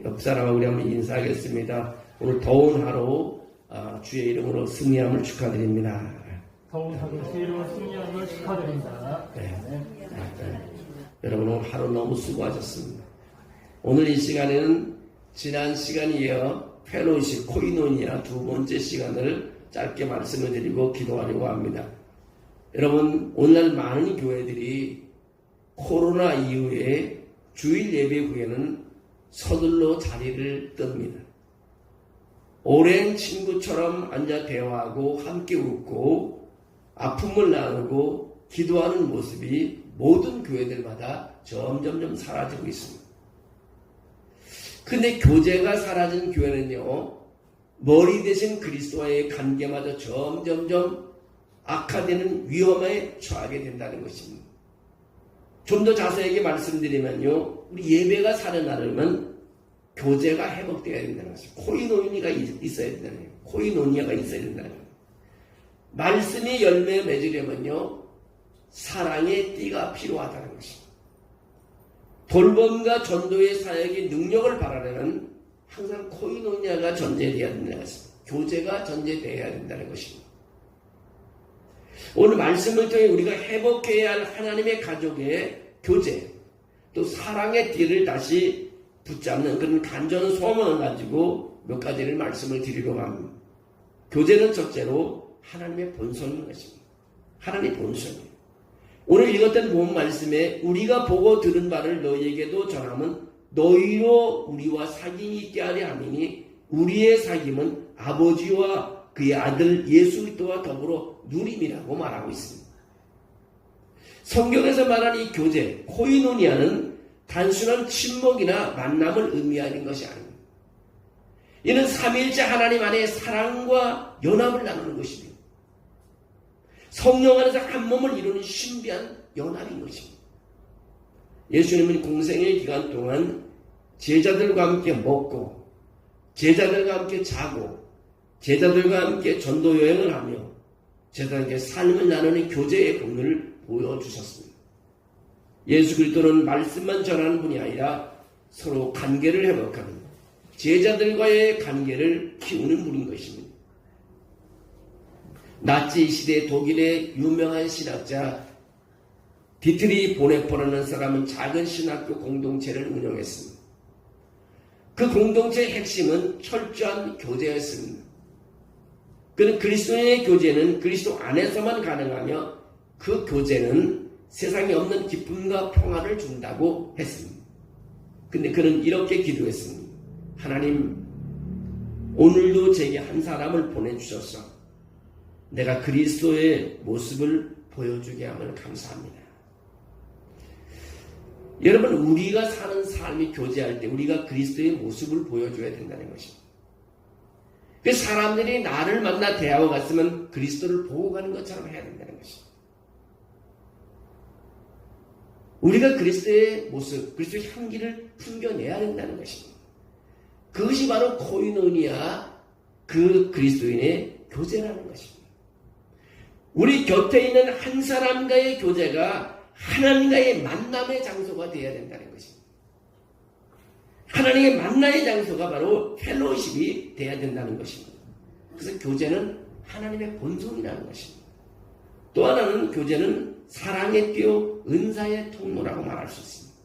옆 사람하고 우리 한번 인사하겠습니다. 오늘 더운 하루 주의 이름으로 승리함을 축하드립니다. 더운 하루 주의 이름으로 승리함을 축하드립니다. 네. 여러분 오늘 하루 너무 수고하셨습니다. 오늘 이 시간에는 지난 시간에 이어 펠로십 코이노니아 두 번째 시간을 짧게 말씀을 드리고 기도하려고 합니다. 여러분 오늘날 많은 교회들이 코로나 이후에 주일 예배 후에는 서둘러 자리를 뜹니다. 오랜 친구처럼 앉아 대화하고 함께 웃고 아픔을 나누고 기도하는 모습이 모든 교회들마다 점점점 사라지고 있습니다. 근데 교제가 사라진 교회는요, 머리 대신 그리스도와의 관계마저 점점점 악화되는 위험에 처하게 된다는 것입니다. 좀 더 자세하게 말씀드리면요, 우리 예배가 살아나려면 교제가 회복되어야 된다는 것입니다. 코이노니아가 있어야 된다는 거예요. 코이노니아가 있어야 된다는 거예요. 말씀이 열매 맺으려면요, 사랑의 띠가 필요하다는 것입니다. 돌봄과 전도의 사역의 능력을 바라려면 항상 코이노니아가 전제되어야 된다는 것입니다. 교제가 전제되어야 된다는 것입니다. 오늘 말씀을 통해 우리가 회복해야 할 하나님의 가족의 교제, 또 사랑의 띠를 다시 붙잡는 그런 간절한 소망을 가지고 몇 가지를 말씀을 드리려고 합니다. 교제는 첫째로 하나님의 본성인 것입니다. 하나님의 본성이에요. 오늘 읽었던 본 말씀에 우리가 보고 들은 바를 너희에게도 전하면 너희로 우리와 사귐이 있게 하려 함이니 우리의 사귐은 아버지와 그의 아들 예수 그리스도와 더불어 누림이라고 말하고 있습니다. 성경에서 말하는 이 교제, 코이노니아는 단순한 친목이나 만남을 의미하는 것이 아닙니다. 이는 삼위일체 하나님 안에 사랑과 연합을 나누는 것입니다. 성령 안에서 한 몸을 이루는 신비한 연합인 것입니다. 예수님은 공생의 기간 동안 제자들과 함께 먹고 제자들과 함께 자고 제자들과 함께 전도 여행을 하며 제자들에게 삶을 나누는 교제의 본문을 보여주셨습니다. 예수 그리스도는 말씀만 전하는 분이 아니라 서로 관계를 회복하는 제자들과의 관계를 키우는 분인 것입니다. 나치 시대 독일의 유명한 신학자 디트리 보네포라는 사람은 작은 신학교 공동체를 운영했습니다. 그 공동체의 핵심은 철저한 교제였습니다. 그는 그리스도의 교제는 그리스도 안에서만 가능하며 그 교제는 세상에 없는 기쁨과 평화를 준다고 했습니다. 근데 그는 이렇게 기도했습니다. 하나님, 오늘도 제게 한 사람을 보내주셔서 내가 그리스도의 모습을 보여주게 함을 감사합니다. 여러분, 우리가 사는 삶이 교제할 때 우리가 그리스도의 모습을 보여줘야 된다는 것입니다. 그 사람들이 나를 만나 대하고 갔으면 그리스도를 보고 가는 것처럼 해야 된다는 것입니다. 우리가 그리스도의 모습, 그리스도의 향기를 풍겨내야 된다는 것입니다. 그것이 바로 코이노니아, 그 그리스도인의 교제라는 것입니다. 우리 곁에 있는 한 사람과의 교제가 하나님과의 만남의 장소가 되어야 된다는 것입니다. 하나님의 만남의 장소가 바로 펠로십이 되어야 된다는 것입니다. 그래서 교제는 하나님의 본성이라는 것입니다. 또 하나는 교제는 사랑의 띠요 은사의 통로라고 말할 수 있습니다.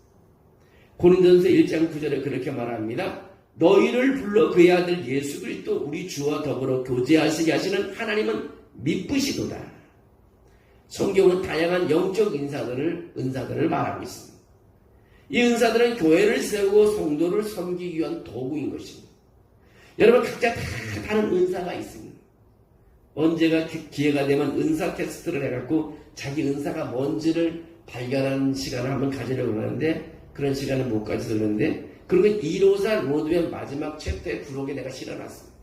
고린도전서 1장 9절에 그렇게 말합니다. 너희를 불러 그의 아들 예수 그리스도 우리 주와 더불어 교제하시게 하시는 하나님은 미쁘시도다. 성경은 다양한 영적 은사들을 말하고 있습니다. 이 은사들은 교회를 세우고 성도를 섬기기 위한 도구인 것입니다. 여러분 각자 다 다른 은사가 있습니다. 언제가 기회가 되면 은사 테스트를 해갖고 자기 은사가 뭔지를 발견하는 시간을 한번 가지려고 하는데 그런 시간을 못 가지려는데 그리고 154 로드의 마지막 챕터의 부록에 내가 실어놨습니다.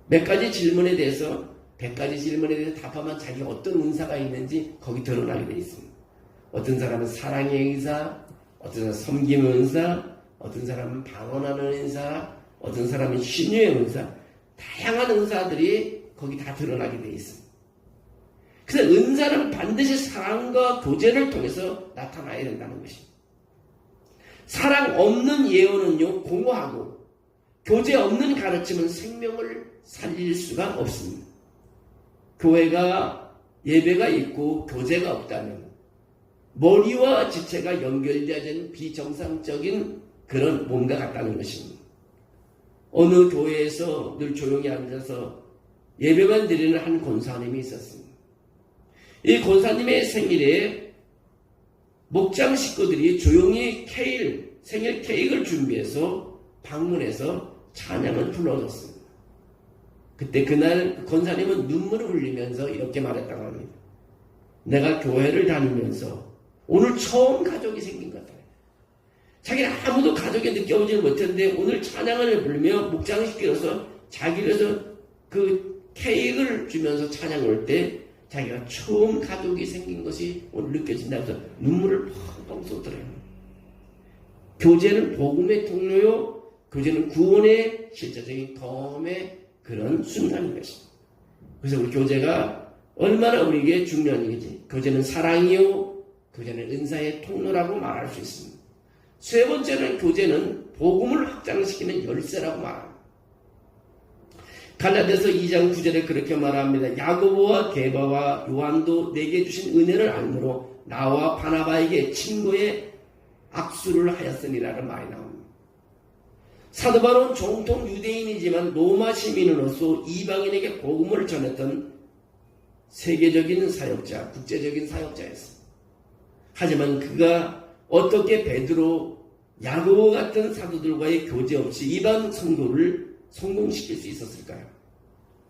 몇 가지 질문에 대해서 100가지 질문에 대해서 답하면 자기가 어떤 은사가 있는지 거기 드러나게 되어 있습니다. 어떤 사람은 사랑의 은사, 어떤 사람은 섬김의 은사, 어떤 사람은 방언하는 은사, 어떤 사람은 신유의 은사, 다양한 은사들이 거기 다 드러나게 되어 있습니다. 그래서 은사는 반드시 사랑과 교제를 통해서 나타나야 된다는 것입니다. 사랑 없는 예언은요, 공허하고 교제 없는 가르침은 생명을 살릴 수가 없습니다. 교회가 예배가 있고 교제가 없다면 머리와 지체가 연결되어진 비정상적인 그런 몸과 같다는 것입니다. 어느 교회에서 늘 조용히 앉아서 예배만 드리는 한 권사님이 있었습니다. 이 권사님의 생일에 목장 식구들이 조용히 생일 케이크를 준비해서 방문해서 찬양을 불러줬습니다. 그때 그날 그 권사님은 눈물을 흘리면서 이렇게 말했다고 합니다. 내가 교회를 다니면서 오늘 처음 가족이 생긴 것 같아요. 자기는 아무도 가족이 느껴보지를 못했는데 오늘 찬양을 부르며 목장을 시켜서 자기를 그 케이크를 주면서 찬양을 올 때 자기가 처음 가족이 생긴 것이 오늘 느껴진다면서 눈물을 펑펑 쏟더래요. 교제는 복음의 통로요. 교제는 구원의 실제적인 경험의 그런 순간인 것입니다. 그래서 우리 교제가 얼마나 우리에게 중요한 일이지. 교제는 사랑이요. 교제는 은사의 통로라고 말할 수 있습니다. 세 번째는 교제는 복음을 확장시키는 열쇠라고 말합니다. 갈라디아서 2장 9절에 그렇게 말합니다. 야고보와 게바와 요한도 내게 주신 은혜를 알므로 나와 바나바에게 친구의 악수를 하였으니라는 말이 나옵니다. 사도 바울은 정통 유대인이지만 로마 시민으로서 이방인에게 복음을 전했던 세계적인 사역자, 국제적인 사역자였습니다. 하지만 그가 어떻게 베드로, 야고보 같은 사도들과의 교제 없이 이방 선교를 성공시킬 수 있었을까요?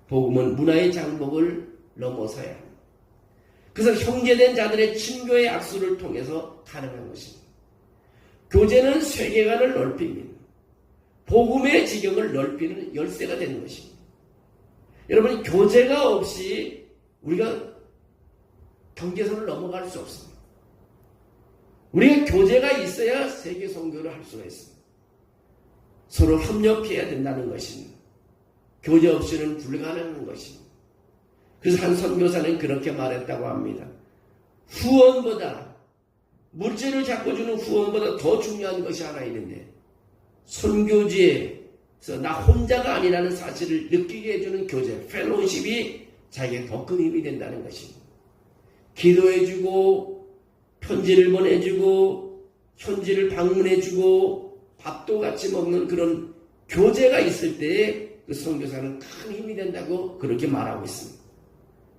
복음은 문화의 장벽을 넘어서야 합니다. 그래서 형제된 자들의 친교의 악수를 통해서 가능한 것입니다. 교제는 세계관을 넓힙니다. 복음의 지경을 넓히는 열쇠가 되는 것입니다. 여러분, 교제가 없이 우리가 경계선을 넘어갈 수 없습니다. 우리가 교제가 있어야 세계 선교를 할 수가 있습니다. 서로 협력해야 된다는 것입니다. 교제 없이는 불가능한 것입니다. 그래서 한 선교사는 그렇게 말했다고 합니다. 후원보다, 물질을 자꾸 주는 후원보다 더 중요한 것이 하나 있는데, 선교지에서 나 혼자가 아니라는 사실을 느끼게 해주는 교제, 펠로우십이 자기에게 더 큰 힘이 된다는 것입니다. 기도해주고, 편지를 보내주고, 현지를 방문해주고, 밥도 같이 먹는 그런 교제가 있을 때에 그 선교사는 큰 힘이 된다고 그렇게 말하고 있습니다.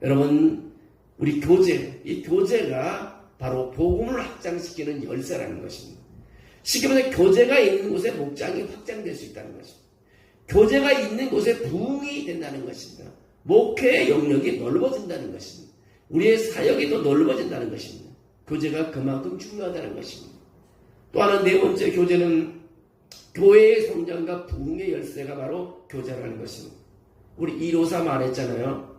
여러분, 우리 교제, 이 교제가 바로 복음을 확장시키는 열쇠라는 것입니다. 쉽게 말해서 교제가 있는 곳에 목장이 확장될 수 있다는 것입니다. 교제가 있는 곳에 부흥이 된다는 것입니다. 목회의 영역이 넓어진다는 것입니다. 우리의 사역이 더 넓어진다는 것입니다. 교제가 그만큼 중요하다는 것입니다. 또 하나 네 번째 교제는 교회의 성장과 부흥의 열쇠가 바로 교제라는 것입니다. 우리 154 말했잖아요.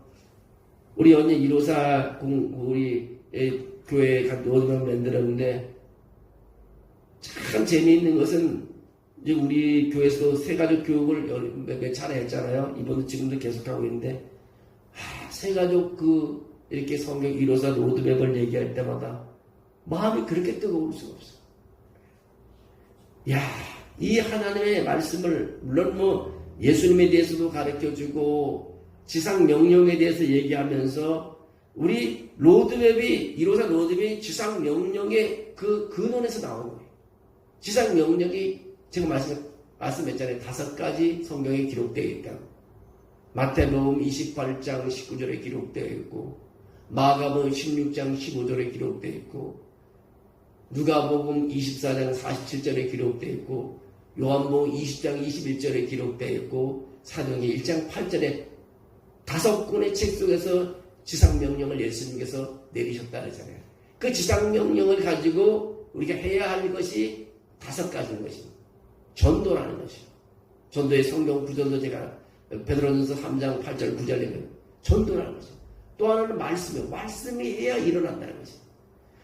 우리 언니 154 우리 교회에 노드방 만들었는데 참 재미있는 것은 이제 우리 교회에서 새가족 교육을 몇 차례 했잖아요. 이번도 지금도 계속하고 있는데 새가족 이렇게 성경 154 로드맵을 얘기할 때마다 마음이 그렇게 뜨거울 수가 없어요. 이 하나님의 말씀을 물론 예수님에 대해서도 가르쳐주고 지상 명령에 대해서 얘기하면서 우리 로드맵이 154 로드맵이 지상 명령의 그 근원에서 나온 거예요. 지상 명령이 제가 말씀했잖아요. 5가지 성경에 기록되어 있다. 마태복음 28장 19절에 기록되어 있고 마가복음 16장 15절에 기록되어 있고 누가복음 24장 47절에 기록되어 있고 요한복음 20장 21절에 기록되어 있고 사도행전 1장 8절에 5권의 책 속에서 지상명령을 예수님께서 내리셨다 그러잖아요. 그 지상명령을 가지고 우리가 해야 할 것이 5가지인 것입니다. 전도라는 것이죠. 전도의 성경 구절도 제가 베드로전서 3장 8절 9절에 전도라는 것이죠. 또 하나는 말씀이 해야 일어난다는 것입니다.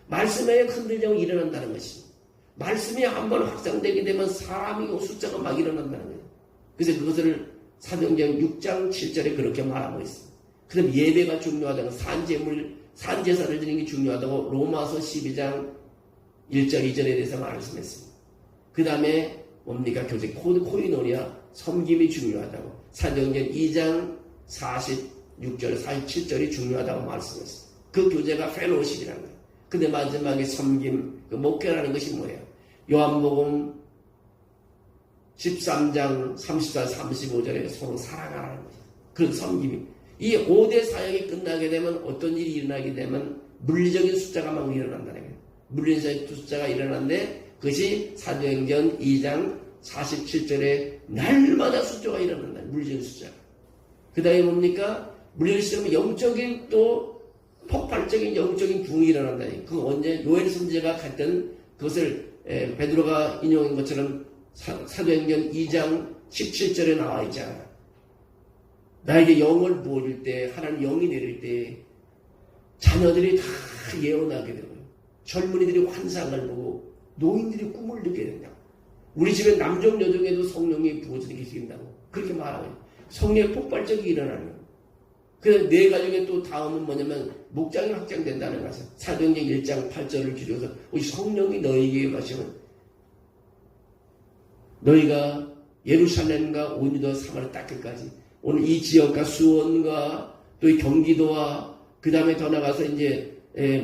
말씀에 흔들지 않고 일어난다는 것입니다. 말씀이 한번 확장되게 되면 사람이 숫자가 막 일어난다는 거예요. 그래서 그것을 사도행전 6장 7절에 그렇게 말하고 있습니다. 그럼 예배가 중요하다고 산제사를 드리는 게 중요하다고 로마서 12장 1절 2절에 대해서 말씀했습니다. 그 다음에 뭡니까? 교제 코이노니아 섬김이 중요하다고. 사도행전 2장 46절 47절이 중요하다고 말씀했어요. 그 교제가 펠로십이라는 거예요. 근데 마지막에 섬김, 그 목회라는 것이 뭐예요? 요한복음 13장 34, 35절에 서로 사랑하라는 거죠. 그 섬김이. 이 5대 사역이 끝나게 되면 어떤 일이 일어나게 되면 물리적인 숫자가 막 일어난다는 거예요. 물리적인 숫자가 일어났는데 그것이 사도행전 2장 47절에 날마다 숫자가 일어난다. 물리적인 숫자가. 그 다음에 뭡니까? 물리적인 숫자는 영적인 또 폭발적인 영적인 부흥이 일어난다. 그 언제 요엘 선지자가 갔던 그것을 베드로가 인용한 것처럼 사도행전 2장 17절에 나와 있잖아. 나에게 영을 부어줄 때, 하나님 영이 내릴 때, 자녀들이 다 예언하게 되고요. 젊은이들이 환상을 보고, 노인들이 꿈을 듣게 된다고. 우리 집에 남종, 여종에도 성령이 부어지는 게 생긴다고. 그렇게 말하고요. 성령의 폭발적이 일어나는 거예요. 그래서 내 가정에 또 다음은 뭐냐면, 목장이 확장된다는 것이죠. 사도행전 1장 8절을 기록해서, 성령이 너에게 마시면, 너희가 예루살렘과 온 유다 사마리아 땅끝까지 오늘 이 지역과 수원과 또 이 경기도와 그 다음에 더 나가서 이제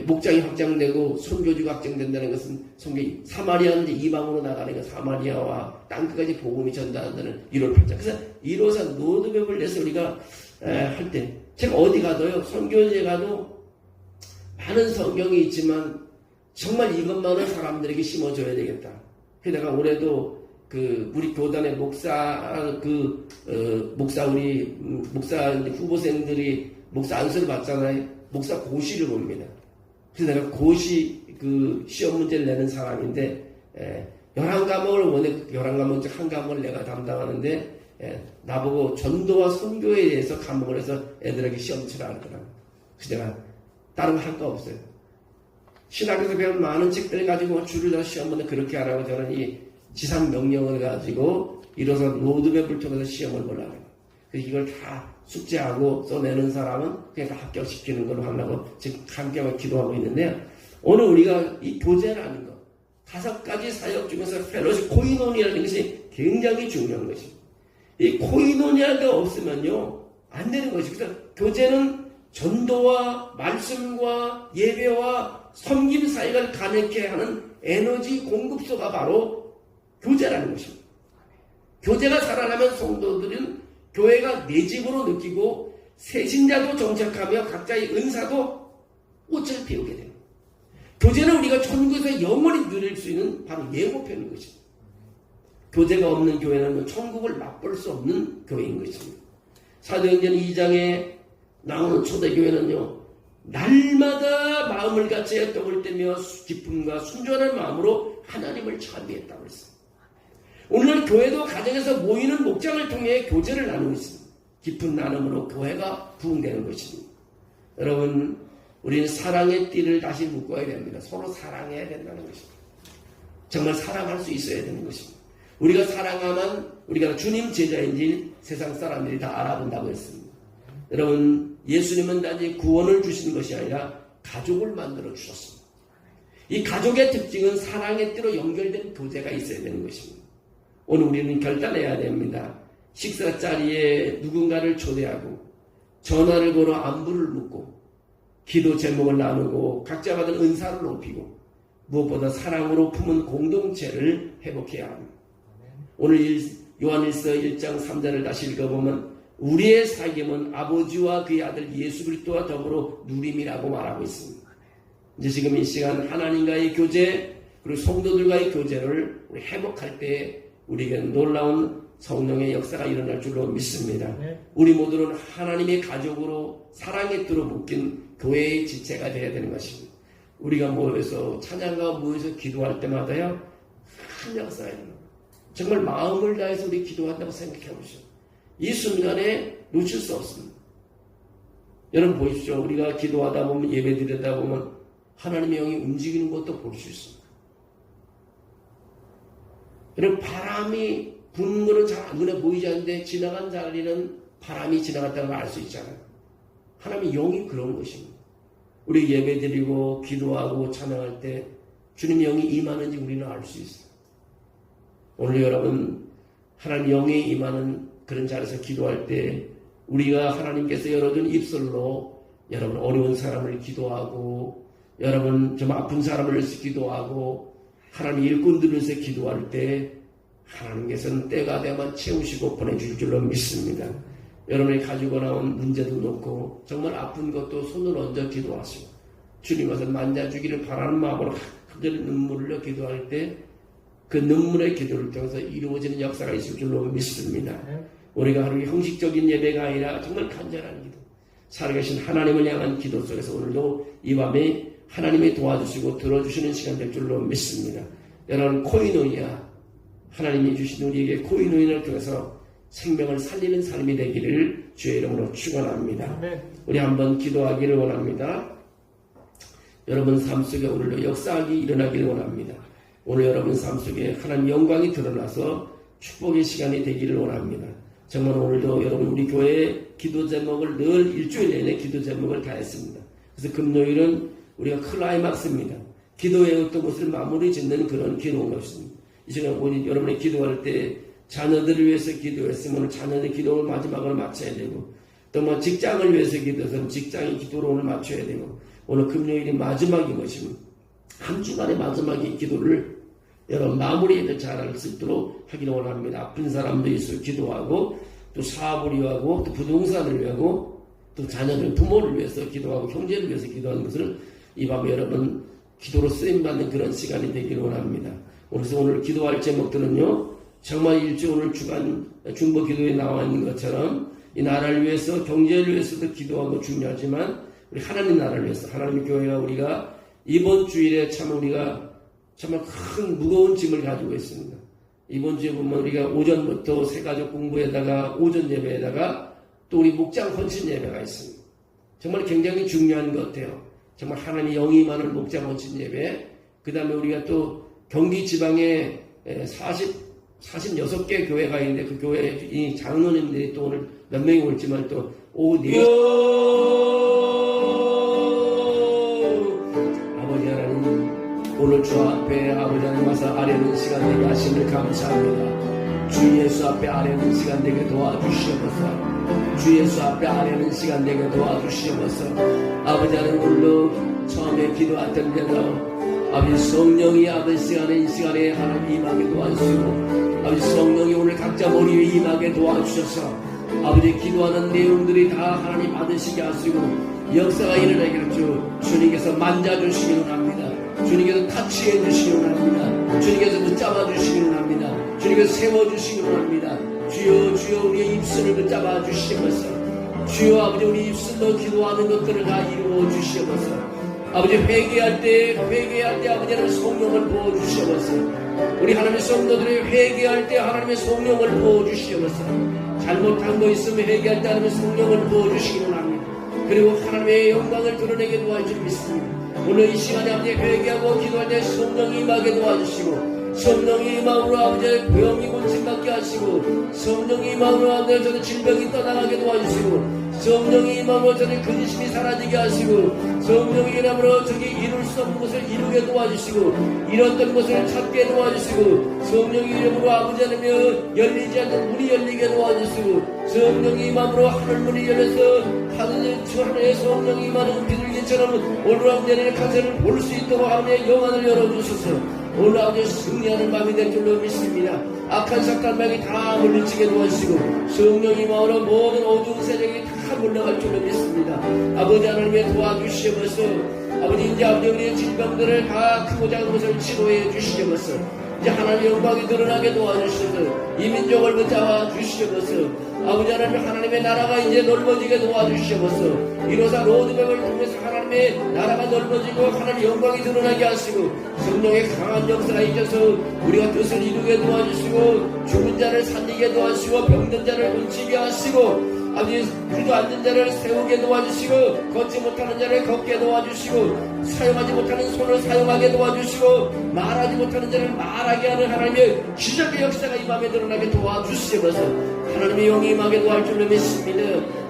목장이 확장되고 선교지가 확장된다는 것은 성경이 사마리아는 이제 이방으로 나가는 거 사마리아와 땅끝까지 복음이 전달한다는 1월 8장. 그래서 1호선 로드맵을 내서 우리가 할 때 제가 어디 가도요 선교지에 가도 많은 성경이 있지만 정말 이것만은 사람들에게 심어줘야 되겠다. 그래서 내가 올해도 우리 교단의 목사, 목사 후보생들이 목사 안수를 받잖아요. 목사 고시를 봅니다. 그래서 내가 고시, 시험 문제를 내는 사람인데, 11과목을 원해, 11과목 중 한 과목을 내가 담당하는데, 나보고 전도와 선교에 대해서 과목을 해서 애들에게 시험 치라 하더라고요. 그래서 내가 다른 거 할 거 없어요. 신학에서 배운 많은 책들을 가지고 줄을 다 시험 보는데 그렇게 하라고 저는 이 지상 명령을 가지고 이로써 로드맵을 통해서 시험을 보려고 해요. 그래서 이걸 다 숙제하고 써내는 사람은 그냥 다 합격시키는 걸로 하려고 지금 함께 기도하고 있는데요. 오늘 우리가 이 교제라는 것, 5가지 사역 중에서 펠로십, 코이노니아라는 것이 굉장히 중요한 것입니다. 이 코이노니아가 없으면요, 안 되는 것이죠. 그래서 교제는 전도와 말씀과 예배와 섬김 사역을 가능케 하는 에너지 공급소가 바로 교제라는 것입니다. 교제가 살아나면 성도들은 교회가 내 집으로 느끼고 새신자도 정착하며 각자의 은사도 꽃을 피우게 됩니다. 교제는 우리가 천국에서 영원히 누릴 수 있는 바로 예고편인 것입니다. 교제가 없는 교회는 천국을 맛볼 수 없는 교회인 것입니다. 사도행전 2장에 나오는 초대교회는요, 날마다 마음을 같이 떡을 떼며 기쁨과 순전한 마음으로 하나님을 찬미했다고 했습니다. 오늘날 교회도 가정에서 모이는 목장을 통해 교제를 나누고 있습니다. 깊은 나눔으로 교회가 부흥되는 것입니다. 여러분, 우리는 사랑의 띠를 다시 묶어야 됩니다. 서로 사랑해야 된다는 것입니다. 정말 사랑할 수 있어야 되는 것입니다. 우리가 사랑하면 우리가 주님 제자인지 세상 사람들이 다 알아본다고 했습니다. 여러분, 예수님은 단지 구원을 주시는 것이 아니라 가족을 만들어 주셨습니다. 이 가족의 특징은 사랑의 띠로 연결된 교제가 있어야 되는 것입니다. 오늘 우리는 결단해야 됩니다. 식사 자리에 누군가를 초대하고 전화를 걸어 안부를 묻고 기도 제목을 나누고 각자 받은 은사를 높이고 무엇보다 사랑으로 품은 공동체를 회복해야 합니다. 오늘 요한일서 1장 3절을 다시 읽어보면 우리의 사귐은 아버지와 그의 아들 예수 그리스도와 더불어 누림이라고 말하고 있습니다. 이제 지금 이 시간 하나님과의 교제 그리고 성도들과의 교제를 우리 회복할 때 우리에게 놀라운 성령의 역사가 일어날 줄로 믿습니다. 우리 모두는 하나님의 가족으로 사랑의 띠로 묶인 교회의 지체가 되어야 되는 것입니다. 우리가 모여서 찬양과 모여서 기도할 때마다요 큰 역사가 일어납니다. 정말 마음을 다해서 우리 기도한다고 생각해 보시죠. 이 순간에 놓칠 수 없습니다. 여러분 보십시오. 우리가 기도하다 보면 예배 드리다 보면 하나님의 영이 움직이는 것도 볼 수 있습니다. 여러분 바람이 부는 것은 잘 눈에 보이지 않는데 지나간 자리는 바람이 지나갔다는 걸 알 수 있잖아요. 하나님의 영이 그런 것입니다. 우리 예배 드리고 기도하고 찬양할 때 주님의 영이 임하는지 우리는 알 수 있어요. 오늘 여러분 하나님 영에 임하는 그런 자리에서 기도할 때 우리가 하나님께서 열어준 입술로 여러분 어려운 사람을 기도하고 여러분 좀 아픈 사람을 위해서 기도하고 하나님 일꾼들을 위해서 기도할 때 하나님께서는 때가 되면 채우시고 보내줄 줄로 믿습니다. 여러분이 가지고 나온 문제도 놓고 정말 아픈 것도 손을 얹어 기도하시고 주님 와서 만져주기를 바라는 마음으로 간절히 눈물을 흘려 기도할 때 그 눈물의 기도를 통해서 이루어지는 역사가 있을 줄로 믿습니다. 우리가 하루 형식적인 예배가 아니라 정말 간절한 기도, 살아계신 하나님을 향한 기도 속에서 오늘도 이 밤에 하나님이 도와주시고 들어주시는 시간 될 줄로 믿습니다. 여러분 코이노니아, 하나님이 주신 우리에게 코이노니아를 통해서 생명을 살리는 삶이 되기를 주의 이름으로 축원합니다. 우리 한번 기도하기를 원합니다. 여러분 삶 속에 오늘도 역사하기 일어나기를 원합니다. 오늘 여러분 삶 속에 하나님 영광이 드러나서 축복의 시간이 되기를 원합니다. 정말 오늘도 여러분 우리 교회의 기도 제목을 늘 일주일 내내 기도 제목을 다 했습니다. 그래서 금요일은 우리가 클라이막스입니다. 기도의 어떤 것을 마무리 짓는 그런 기도인 것입니다. 이 시간 오늘 여러분이 기도할 때 자녀들을 위해서 기도했으면 오늘 자녀의 기도를 마지막으로 마쳐야 되고 또 뭐 직장을 위해서 기도해서는 직장의 기도를 오늘 맞춰야 되고 오늘 금요일이 마지막인 것입니다. 한 주간의 마지막의 기도를 여러분 마무리에 잘할 수 있도록 하기를 원합니다. 아픈 사람도 있어 기도하고 또 사업을 위하고 또 부동산을 위하고 또 자녀들 부모를 위해서 기도하고 형제를 위해서 기도하는 것을 이 밤에 여러분 기도로 쓰임받는 그런 시간이 되기를 원합니다. 그래서 오늘 기도할 제목들은요 정말 일주 오늘 주간 중보 기도에 나와 있는 것처럼 이 나라를 위해서 경제를 위해서도 기도하고 중요하지만 우리 하나님 나라를 위해서 하나님의 교회가 우리가 이번 주일에 참 우리가 정말 큰 무거운 짐을 가지고 있습니다. 이번 주에 보면 우리가 오전부터 새가족 공부에다가 오전 예배에다가 또 우리 목장 헌신 예배가 있습니다. 정말 굉장히 중요한 것 같아요. 정말 하나님이 영이 많은 목장 헌신 예배, 그 다음에 우리가 또 경기 지방에 46개 교회가 있는데 그 교회 이 장로님들이 또 오늘 몇 명이 올지만 또 오후 4시 아버지 하나님 오늘 주 앞에 아버지 하나님 와서 아뢰는 시간 되게 하심을 감사합니다. 주 예수 앞에 아뢰는 시간 되게 도와주시옵소서. 주 예수 앞에 아뢰는 시간 되게 도와주시옵소서. 아버지 하나님 오늘도 처음에 기도했던 대로 아버지 성령이 아버지 시간에 이 시간에 하나님 임하게 도와주시고 아버지 성령이 오늘 각자 머리 위에 임하게 도와주셔서 아버지 기도하는 내용들이 다 하나님 받으시게 하시고 역사가 일어나기를 주님께서 만져주시기를 합니다. 주님께서 타치해 주시기를 합니다. 주님께서 붙잡아 주시기를 합니다. 주님께서 세워주시기를 합니다. 주여 주여 우리의 입술을 붙잡아 주시옵소서. 주여 아버지 우리 입술로 기도하는 것들을 다 이루어 주시옵소서. 아버지 회개할 때 아버지는 성령을 부어주시옵소서. 우리 하나님의 성도들이 회개할 때 하나님의 성령을 부어주시옵소서. 잘못한 거 있으면 회개할 때 하나님의 성령을 부어주시기를 합니다. 그리고 하나님의 영광을 드러내게 도와주시기 믿습니다. 오늘 이 시간에 아버지 회개하고 기도할 때 성령이 임하게 도와주시고 성령이 임함으로 아버지의 병이 고침받게 하시고 성령이 임함으로 아버지 저는 질병이 떠나가게 도와주시고 성령이 임함으로 저는 근심이 사라지게 하시고 성령이 임함으로 저기 이룰 수 없는 것을 이루게 도와주시고 잃었던 것을 찾게 도와주시고 성령이 이름으로 아버지 하나며 열리지 않는 문이 열리게 도와주시고 성령이 임함으로 하늘문이 열려서 하늘의 성령이 임하는 비둘기처럼 오늘 아버지의 가세를 볼 수 있도록 하나님의 영안을 열어주셔서 오늘 아버지 승리하는 밤이 될 줄로 믿습니다. 악한 사탄방이 다 물리치게 도와주시고 성령이 마음으로 모든 어두운 세력이 다 물러갈 줄로 믿습니다. 아버지 하나님의 도와주시옵소서. 아버지 이제 아버지 우리의 질병들을 다 크고 작은 것을 치료해 주시옵소서. 이제 하나님의 영광이 드러나게 도와주시옵소서. 이 민족을 붙잡아 주시옵소서. 아버지 하나님의 나라가 이제 넓어지게 도와주시옵소서. 이로사 로드맵을 통해서 하나님의 나라가 넓어지고 하나님의 영광이 드러나게 하시고 성령의 강한 역사가 있어서 우리가 뜻을 이루게 도와주시고 죽은 자를 살리게 도와주시고 병든 자를 고치게 하시고 아버지 그도 앉은 자를 세우게 도와주시고 걷지 못하는 자를 걷게 도와주시고 사용하지 못하는 손을 사용하게 도와주시고 말하지 못하는 자를 말하게 하는 하나님의 기적의 역사가 이 밤에 드러나게 도와주시옵소서. 하나님의 영이 임하게 도와줄 줄로 믿습니다.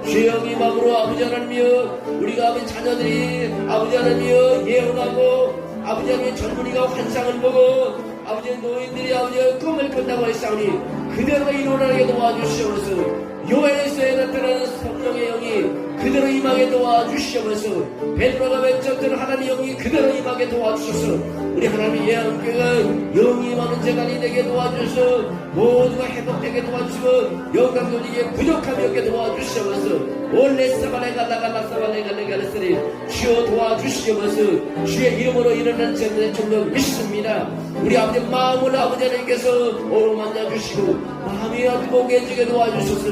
주의 영이 임함으로 아버지 하나님이여 우리가 아버지 자녀들이 아버지 하나님이여 예언하고 아버지 하나님의 젊은이가 환상을 보고 아버지 노인들이 아버지 꿈을 꾼다고 했사오니 그대로 이루어나게 도와주시옵소서. 요한에서에 나타나는 성령의 영이 그대로 임하게 도와주시옵소서. 베드로가 외쳤던 하나님의 영이 그대로 임하게 도와주셔서 우리 하나님의 예언교회가 영이 임하는 재간이 되게 도와주셔서 모두가 회복되게 도와주시고 영광 돌리기에 부족함이 없게 도와주시옵소서. 원래 사바네가 나가라사바네가 내가랬으니 주여 도와주시옵소서. 주의 이름으로 일어난 제물의 줄로 믿습니다. 우리 아버지 마음을 아버지 하나님께서 오로 만나주시고 마음이 어두게 지게 도와주셔서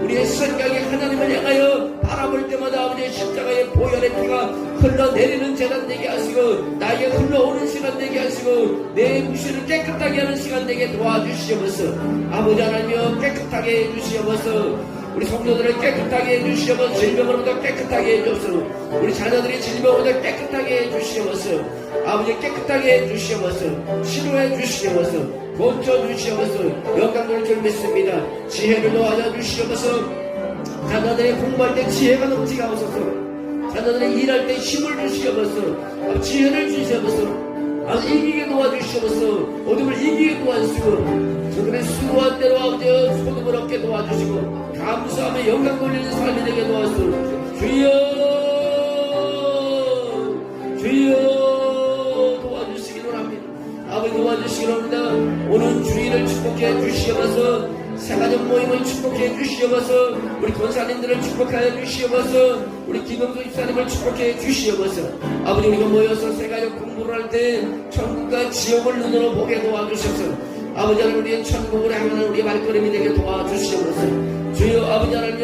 우리의 생각이 하나님을 향하여 바라볼 때마다 아버지의 십자가의 보혈의 피가 흘러내리는 재단 되게 하시고 나에게 흘러오는 시간 되게 하시고 내 무시를 깨끗하게 하는 시간 되게 도와주시옵소서. 아버지 하나님이여 깨끗하게 해주시옵소서. 우리 성도들을 깨끗하게 해주시옵소서. 질병으로부터 깨끗하게 해주옵소서. 우리 자녀들의 질병으로부터 깨끗하게 해주시옵소서. 아버지 깨끗하게 해주시옵소서. 치료해 주시옵소서. 고쳐주시옵소서. 영광을 줄 믿습니다. 지혜를 도와줘 주시옵소서. 자녀들이 공부할 때 지혜가 넘치게 하옵소서. 자녀들이 일할 때 힘을 주시옵소서. 지혜를 주시옵소서. 아버지 이기게 도와주시옵소서. 어둠을 이기게 도와주시고 저들의 수고한 대로 아버지 소득을 얻게 도와주시고 감사하며 영광 돌리는 삶이 되게 도와주시고 주여 주여 도와주시기 원합니다. 아버지 도와주시기 원합니다. 오늘 주일을 축복해 주시옵소서. 새가족 모임을 축복해 주시옵소서. 우리 권사님들을 축복하여 주시옵소서. 우리 김영수 집사님을 축복해 주시옵소서. 아버지 우리가 모여서 새가족 공부를 할 때 천국과 지옥을 눈으로 보게 도와주셔서 아버지 하나님 우리의 천국을 향하는 우리의 발걸음이 되게 도와주시옵소서. 주여 아버지 하나님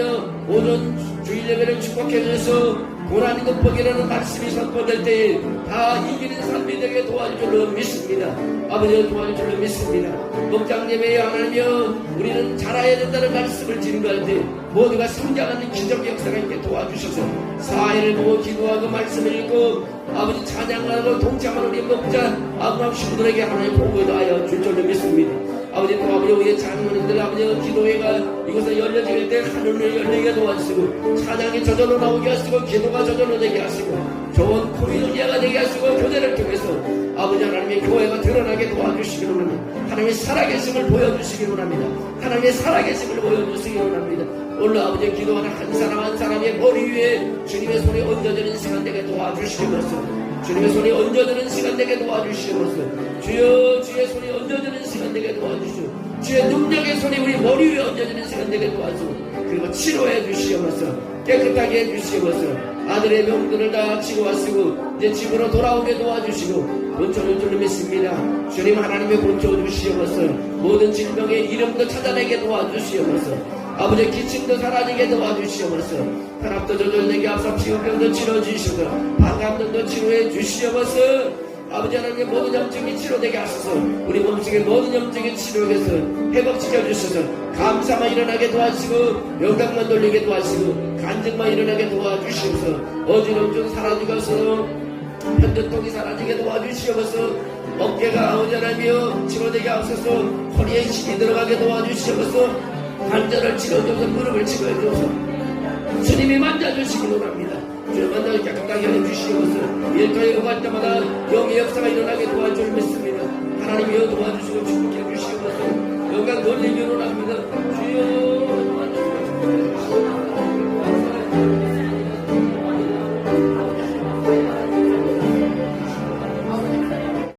오늘 주일 예배를 축복해 주셔서 고난이 극복이라는 말씀이 선포될 때 다 이기는 삶이 되게 도와줄 줄로 믿습니다. 아버지를 도와줄 줄로 믿습니다. 목장 예배에 하나님이여 우리는 잘해야 된다는 말씀을 증거할 때 모두가 성장하는 기적 역사가 있게 도와주셔서 사회를 보고 기도하고 말씀을 읽고 아버지 찬양하고 동참하는 우리 목자 아브라함 신부들에게 하나님 보고도 하여 줄 줄로 믿습니다. 아버지 또 아버지 우리의 장로님들 아버지 기도회가 이곳에 열려질 때 하늘을 열리게 도와주시고 찬양이 저절로 나오게 하시고 기도가 저절로 되게 하시고 좋은 코미디아가 되게 하시고 교제를 통해서 아버지 하나님의 교회가 드러나게 도와주시기 원합니다. 하나님의 살아계심을 보여주시기 원합니다. 하나님의 살아계심을 보여주시기 원합니다. 오늘 아버지 기도하는 한 사람 한 사람의 머리 위에 주님의 손이 얹어지는 시간 되게 도와주시옵소서. 주님의 손이 얹어지는 시간 되게 도와주시옵소서. 주여 주의 손이 얹어지는 시간 되게 도와주시오. 주의 능력의 손이 우리 머리 위에 얹어지는 시간 되게 도와주시오. 그리고 치료해 주시옵소서. 깨끗하게 해 주시옵소서. 아들의 병들을 다 치료하시고 이제 집으로 돌아오게 도와주시고 본초를 줄로 믿습니다. 주님 하나님의 본초 주시옵소서. 모든 질병의 이름도 찾아내게 도와주시옵소서. 아버지 기침도 사라지게 도와주시옵소서. 혈압도 조절되게 하소서. 피부병도 치료주시옵소서. 방광등도 치료해 주시옵소서. 아버지 하나님의 모든 염증이 치료되게 하소서. 우리 몸속의 모든 염증이 치료해서 회복시켜 주셔서 감사만 일어나게 도와주시고 영광만 돌리게 도와주시고 간증만 일어나게 도와주시옵소서. 어지럼증 사라지고서 편두통이 사라지게 도와주시옵소서. 어깨가 아버지 하나님이여 치료되게 하소서. 허리에 힘이 들어가게 도와주시옵소서. 관절을 치료해줘서 무릎을 치료해줘서 주님이 만져주시기 원합니다. 주님 만나서 깨끗하게 해주시옵소서. 일터에 응할 때마다 영의 역사가 일어나게 도와줄 믿습니다. 하나님이여 도와주시고